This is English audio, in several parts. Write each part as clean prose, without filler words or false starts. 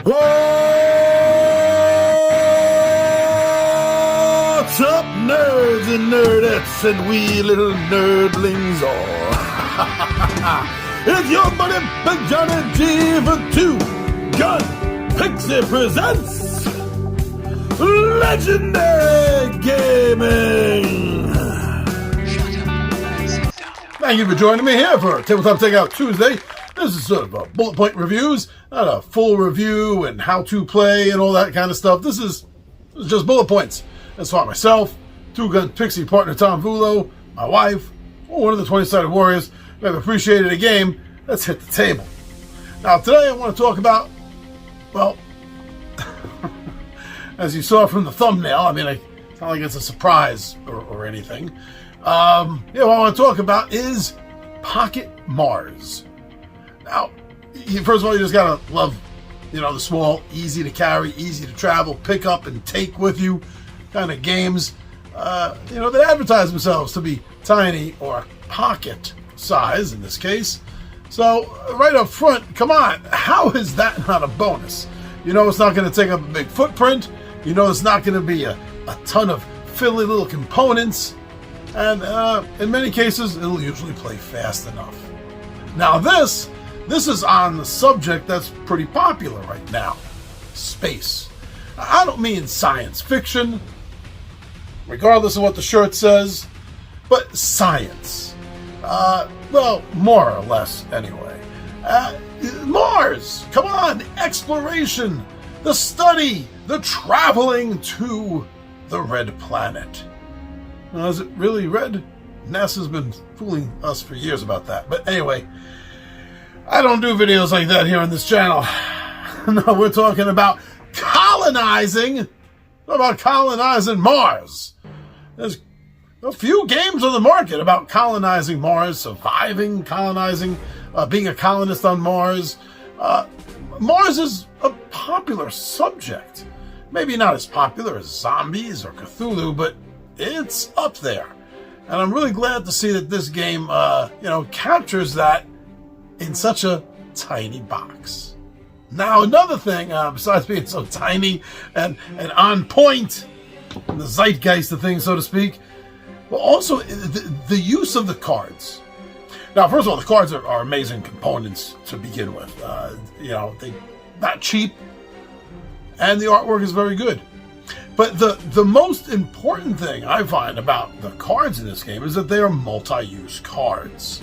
What's up, nerds and nerdettes and wee little nerdlings all? It's your buddy Big Johnny G for Two Gun Pixie presents Legendary Gaming. Thank you for joining me here for Tabletop Takeout Tuesday. This is sort of a bullet point reviews, not a full review and how to play and all that kind of stuff. This is just bullet points. That's why myself, Two Gun Pixie partner Tom Vulo, my wife, one of the 20-sided warriors who have appreciated a game. Let's hit the table. Now today I want to talk about, well, as you saw from the thumbnail, I mean, it's not like it's a surprise or anything. What I want to talk about is Pocket Mars. Now, first of all, you just gotta love, the small, easy to carry, easy to travel, pick up and take with you kind of games, that advertise themselves to be tiny or pocket size in this case. So, right up front, come on, how is that not a bonus? It's not going to take up a big footprint. It's not going to be a ton of fiddly little components. And in many cases, it'll usually play fast enough. Now this is on the subject that's pretty popular right now. Space. I don't mean science fiction, regardless of what the shirt says, but science. Well, more or less anyway. Mars! Come on! Exploration! The study! The traveling to the red planet. Now, is it really red? NASA's been fooling us for years about that. But anyway, I don't do videos like that here on this channel. No, we're talking about colonizing Mars. There's a few games on the market about colonizing Mars, surviving, colonizing, being a colonist on Mars. Mars is a popular subject. Maybe not as popular as zombies or Cthulhu, but it's up there. And I'm really glad to see that this game, captures that in such a tiny box. Now, another thing, besides being so tiny and on point, in the zeitgeist of things, so to speak, but also the use of the cards. Now, first of all, the cards are amazing components to begin with. They're not cheap, and the artwork is very good. But the most important thing I find about the cards in this game is that they are multi-use cards.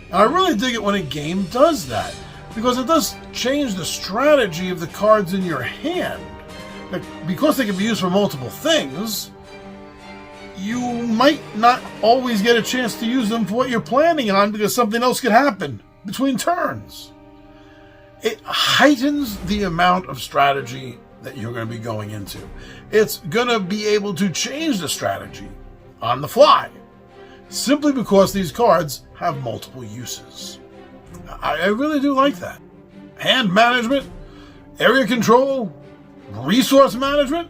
And I really dig it when a game does that, because it does change the strategy of the cards in your hand. Because they can be used for multiple things, you might not always get a chance to use them for what you're planning on, because something else could happen between turns. It heightens the amount of strategy that you're going to be going into. It's going to be able to change the strategy on the fly, simply because these cards have multiple uses. I really do like that. Hand management, area control, resource management,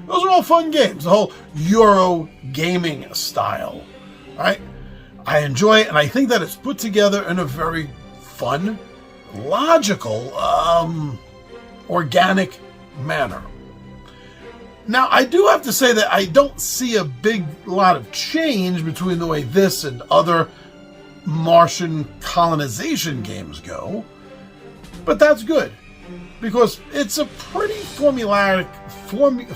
those are all fun games. The whole Euro gaming style, right? I enjoy it, and I think that it's put together in a very fun, logical, organic manner. Now, I do have to say that I don't see a big lot of change between the way this and other Martian colonization games go, but that's good, because it's a pretty formula kind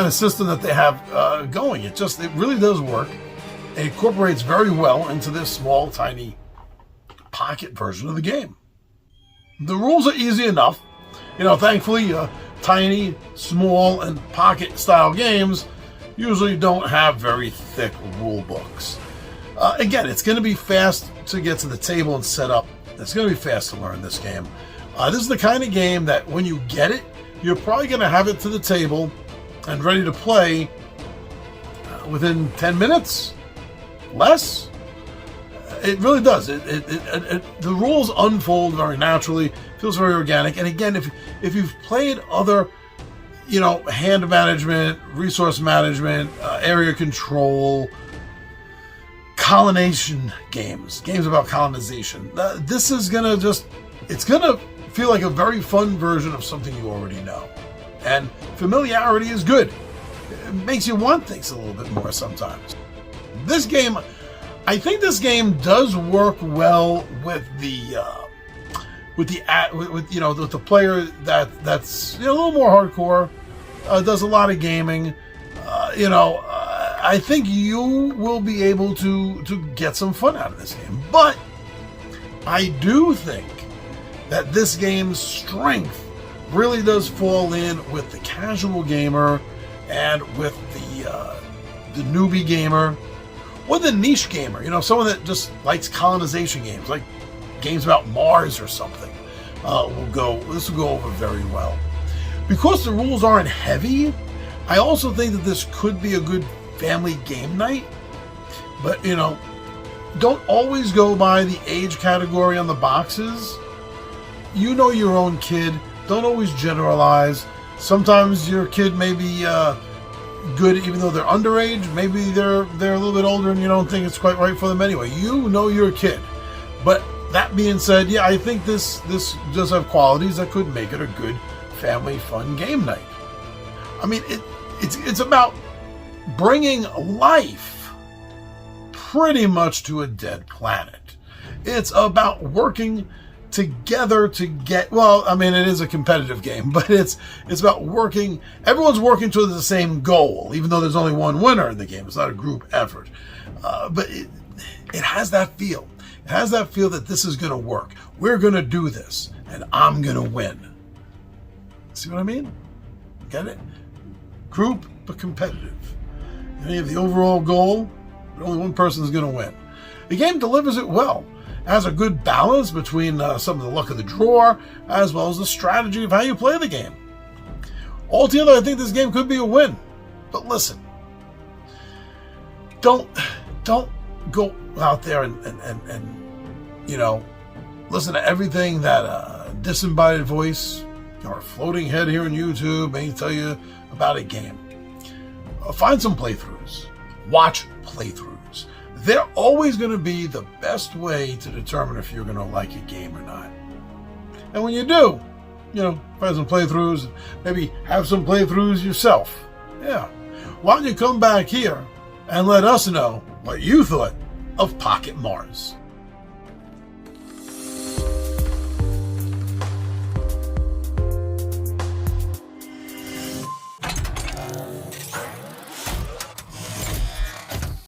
of system that they have going. It really does work. It incorporates very well into this small, tiny pocket version of the game. The rules are easy enough. Thankfully, tiny, small, and pocket-style games usually don't have very thick rule books. Again, it's going to be fast to get to the table and set up. It's going to be fast to learn this game. This is the kind of game that when you get it, you're probably going to have it to the table and ready to play within 10 minutes, less. It really does. The rules unfold very naturally, feels very organic. And again, if you've played other, hand management, resource management, area control, colonization games about colonization. This is gonna it's gonna feel like a very fun version of something you already know. And familiarity is good. It makes you want things a little bit more sometimes. This game, I think this game does work well with the player that's a little more hardcore, does a lot of gaming. I think you will be able to get some fun out of this game. But I do think that this game's strength really does fall in with the casual gamer and with the newbie gamer or the niche gamer. Someone that just likes colonization games, like games about Mars or something. This will go over very well. Because the rules aren't heavy, I also think that this could be a good family game night. But, don't always go by the age category on the boxes. You know your own kid. Don't always generalize. Sometimes your kid may be good even though they're underage. Maybe they're a little bit older and you don't think it's quite right for them anyway. You know your kid. But that being said, yeah, I think this does have qualities that could make it a good family fun game night. I mean, it's about bringing life pretty much to a dead planet. It's about working together to get, it is a competitive game, but it's about working, everyone's working towards the same goal, even though there's only one winner in the game. It's not a group effort. But it has that feel. It has that feel that this is going to work. We're going to do this, and I'm going to win. See what I mean? Get it? Group, but competitive. You have the overall goal, but only one person is going to win. The game delivers it well. It has a good balance between some of the luck of the draw, as well as the strategy of how you play the game. Altogether, I think this game could be a win. But listen, don't go out there and listen to everything that a disembodied voice or a floating head here on YouTube may tell you about a game. Find some playthroughs. Watch playthroughs. They're always going to be the best way to determine if you're going to like a game or not. And when you do, find some playthroughs, maybe have some playthroughs yourself. Yeah. Why don't you come back here and let us know what you thought of Pocket Mars?